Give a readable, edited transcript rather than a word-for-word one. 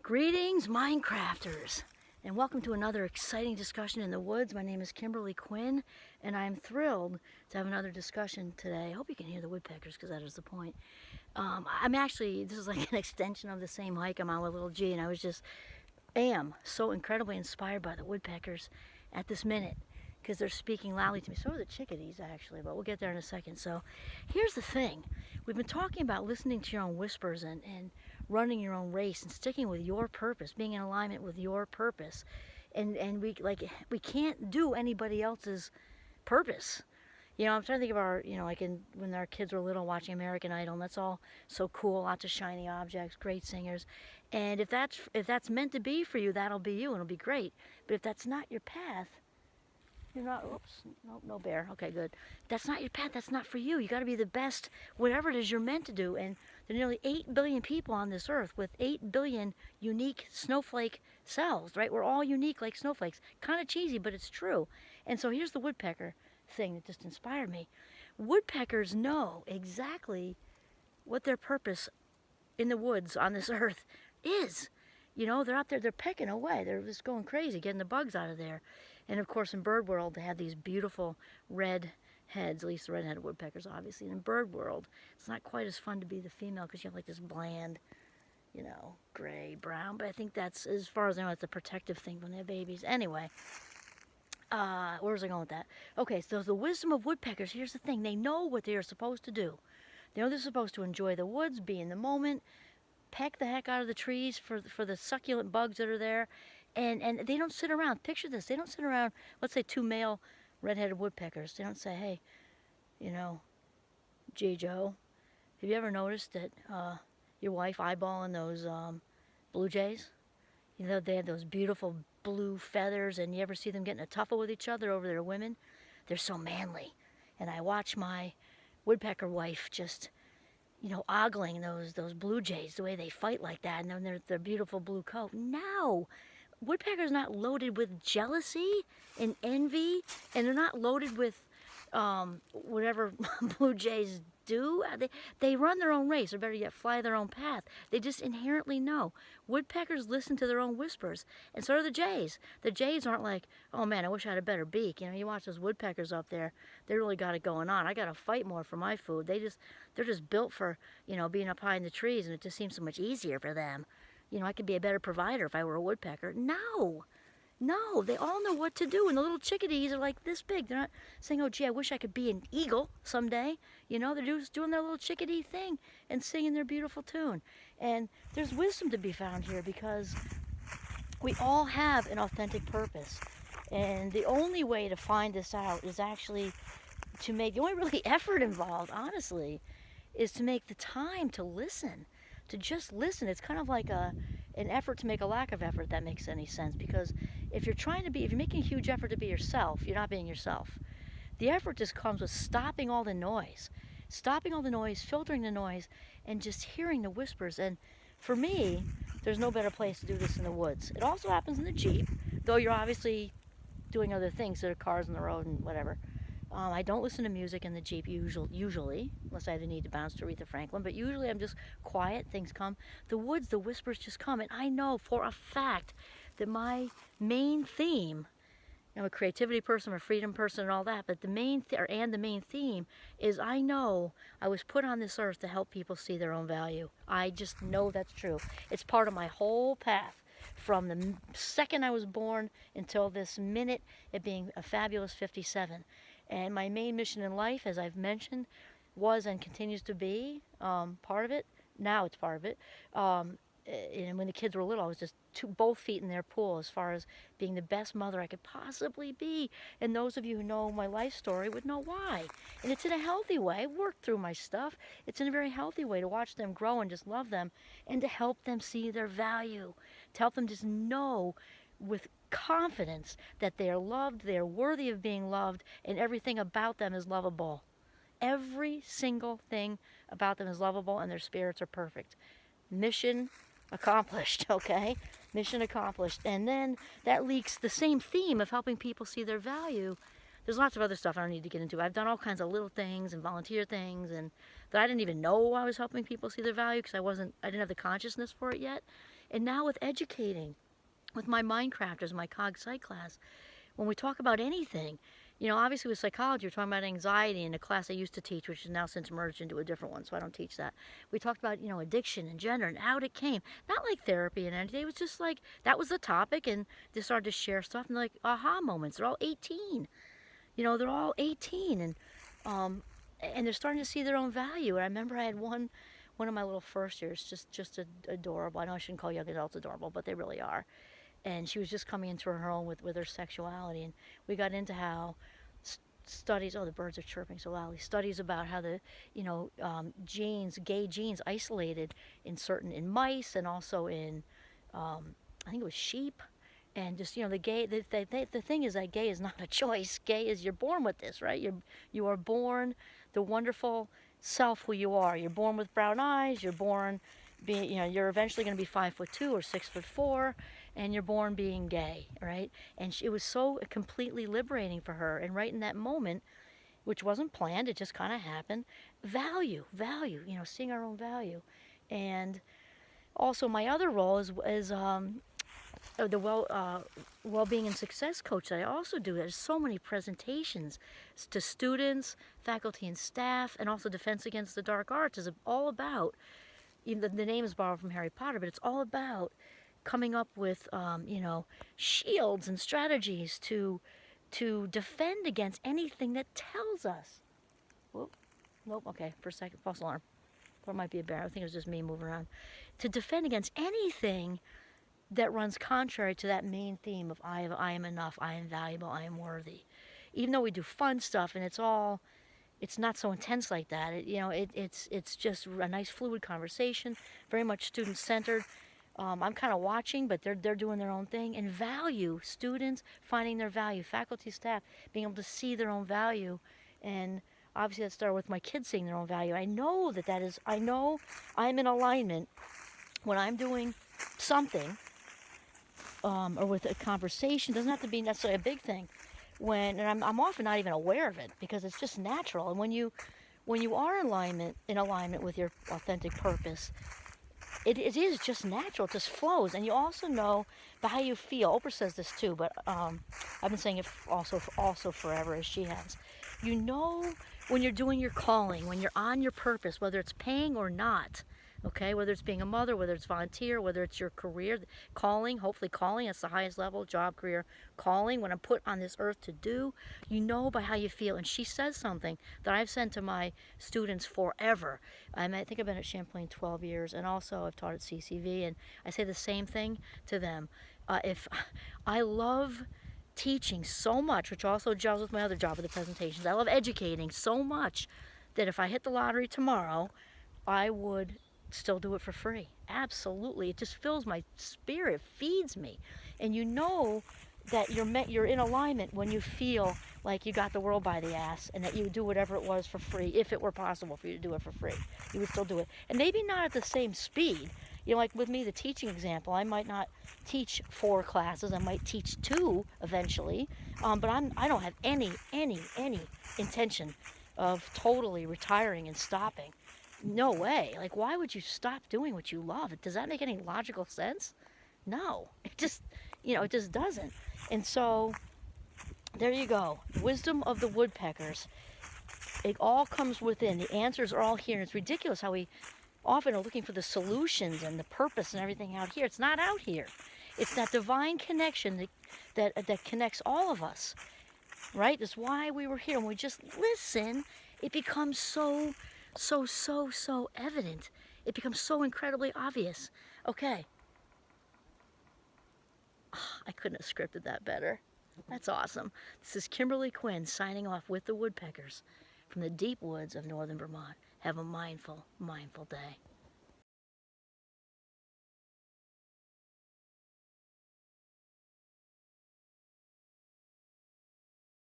Greetings, Minecrafters, and welcome to another exciting discussion in the woods. My name is Kimberly Quinn, and I'm thrilled to have another discussion today. I hope you can hear the woodpeckers, because that is the point. This is like an extension of the same hike I'm on with little G, and am so incredibly inspired by the woodpeckers at this minute, because they're speaking loudly to me. So are the chickadees, actually, but we'll get there in a second. So here's the thing. We've been talking about listening to your own whispers and running your own race and sticking with your purpose, being in alignment with your purpose. And we can't do anybody else's purpose. You know, I'm trying to think of when our kids were little, watching American Idol, and that's all so cool, lots of shiny objects, great singers. And if that's meant to be for you, that'll be you, and it'll be great. But if that's not your path, you're not, oops, no bear, okay, good. That's not your path, that's not for you. You gotta be the best, whatever it is you're meant to do. And there are nearly 8 billion people on this earth with 8 billion unique snowflake cells, right? We're all unique like snowflakes. Kind of cheesy, but it's true. And so here's the woodpecker thing that just inspired me. Woodpeckers know exactly what their purpose in the woods on this earth is. You know, they're out there, they're pecking away. They're just going crazy, getting the bugs out of there. And of course, in bird world, they have these beautiful red heads, at least the red-headed woodpeckers, obviously. And in bird world, it's not quite as fun to be the female because you have like this bland, you know, gray, brown. But I think that's, as far as I know, it's a protective thing when they have babies. Anyway, where was I going with that? Okay, so the wisdom of woodpeckers, here's the thing. They know what they are supposed to do. They know they're supposed to enjoy the woods, be in the moment, peck the heck out of the trees for the succulent bugs that are there. And they don't sit around. Picture this. They don't sit around, let's say 2 male red-headed woodpeckers. They don't say, hey, you know, J. Joe, have you ever noticed that your wife eyeballing those blue jays? You know, they have those beautiful blue feathers, and you ever see them getting a tuffle with each other over their women? They're so manly. And I watch my woodpecker wife just, you know, ogling those blue jays, the way they fight like that, and then their beautiful blue coat. No! Woodpecker's not loaded with jealousy and envy, and they're not loaded with whatever blue jays do. They run their own race, or better yet, fly their own path. They just inherently know. Woodpeckers listen to their own whispers, and so do the jays. The jays aren't like, oh man, I wish I had a better beak. You know, you watch those woodpeckers up there, they really got it going on. I got to fight more for my food. They're just built for, you know, being up high in the trees, and it just seems so much easier for them. You know, I could be a better provider if I were a woodpecker. No, they all know what to do. And the little chickadees are like this big. They're not saying, oh, gee, I wish I could be an eagle someday. You know, they're just doing their little chickadee thing and singing their beautiful tune. And there's wisdom to be found here, because we all have an authentic purpose. And the only way to find this out is actually to make, the only really effort involved, honestly, is to make the time to listen. To just listen. It's kind of like an effort to make a lack of effort, if that makes any sense. Because if you're making a huge effort to be yourself, you're not being yourself. The effort just comes with stopping all the noise, filtering the noise, and just hearing the whispers. And for me, there's no better place to do this in the woods. It also happens in the Jeep, though you're obviously doing other things. There are cars on the road and whatever. I don't listen to music in the Jeep usually, unless I have the need to bounce to Aretha Franklin, but usually I'm just quiet, things come. The woods, the whispers just come, and I know for a fact that my main theme, I'm a creativity person, I'm a freedom person and all that, but the main theme is, I know I was put on this earth to help people see their own value. I just know that's true. It's part of my whole path. From the second I was born until this minute, it being a fabulous 57. And my main mission in life, as I've mentioned, was and continues to be part of it. Now it's part of it. And when the kids were little, I was just both feet in their pool as far as being the best mother I could possibly be. And those of you who know my life story would know why. And it's in a healthy way. I worked through my stuff. It's in a very healthy way to watch them grow and just love them, and to help them see their value, to help them just know with confidence that they are loved, they are worthy of being loved, and everything about them is lovable. Every single thing about them is lovable, and their spirits are perfect. Mission accomplished, okay? Mission accomplished. And then that leaks the same theme of helping people see their value. There's lots of other stuff I don't need to get into. I've done all kinds of little things and volunteer things, and that I didn't even know I was helping people see their value, because I didn't have the consciousness for it yet. And now with educating, with my Mindcrafters, my Cog Psych class, when we talk about anything, you know, obviously with psychology, we're talking about anxiety in a class I used to teach, which is now since merged into a different one, so I don't teach that. We talked about, you know, addiction and gender and how it came. Not like therapy and anything. It was just like, that was the topic, and they started to share stuff, and like, aha moments. They're all 18. You know, they're all 18, and they're starting to see their own value. And I remember I had one of my little first years, just adorable. I know I shouldn't call young adults adorable, but they really are. And she was just coming into her own with her sexuality, and we got into how studies, oh, the birds are chirping so loudly, studies about how the, you know, genes, gay genes isolated in mice, and also in, I think it was sheep. And just, you know, the thing is that gay is not a choice. Gay is, you're born with this, right? You are born the wonderful self who you are. You're born with brown eyes. You're born being, you know, you're eventually going to be 5'2" or 6'4", and you're born being gay, right? And it was so completely liberating for her. And right in that moment, which wasn't planned, it just kind of happened. Value, you know, seeing our own value. And also my other role is the well-being and success coach that I also do. There's so many presentations to students, faculty, and staff, and also Defense Against the Dark Arts is all about, even the name is borrowed from Harry Potter, but it's all about coming up with, you know, shields and strategies to defend against anything that tells us. Whoop, nope, okay, for a second, false alarm. Or it might be a bear. I think it was just me moving around. To defend against anything that runs contrary to that main theme of I am enough, I am valuable, I am worthy. Even though we do fun stuff and it's not so intense like that. It's just a nice fluid conversation, very much student-centered. I'm kind of watching, but they're doing their own thing. And value, students finding their value, faculty, staff being able to see their own value. And obviously that started with my kids seeing their own value. I know I know I'm in alignment when I'm doing something, or with a conversation. Doesn't have to be necessarily a big thing. And I'm often not even aware of it because it's just natural. And when you are in alignment with your authentic purpose, it is just natural. It just flows. And you also know by how you feel. Oprah says this too, but I've been saying it also forever, as she has. You know when you're doing your calling, when you're on your purpose, whether it's paying or not. Okay, whether it's being a mother, whether it's volunteer, whether it's your career, calling, hopefully calling, that's the highest level, job, career, calling, when I'm put on this earth to do, you know by how you feel. And she says something that I've said to my students forever. I think I've been at Champlain 12 years, and also I've taught at CCV, and I say the same thing to them. If I love teaching so much, which also gels with my other job with the presentations, I love educating so much that if I hit the lottery tomorrow, I would still do it for free. Absolutely. It just fills my spirit, feeds me. And you know that you're in alignment when you feel like you got the world by the ass, and that you would do whatever it was for free. If it were possible for you to do it for free, you would still do it. And maybe not at the same speed. You know, like with me, the teaching example, I might not teach 4 classes. I might teach 2 eventually. But I don't have any intention of totally retiring and stopping. No way. Like, why would you stop doing what you love? Does that make any logical sense? No. It just, it just doesn't. And so, there you go. Wisdom of the Woodpeckers. It all comes within. The answers are all here. And it's ridiculous how we often are looking for the solutions and the purpose and everything out here. It's not out here. It's that divine connection that connects all of us. Right? That's why we were here. When we just listen, it becomes so evident. It becomes so incredibly obvious. Okay. I couldn't have scripted that better. That's awesome. This is Kimberly Quinn signing off with the Woodpeckers from the deep woods of northern Vermont. Have a mindful day.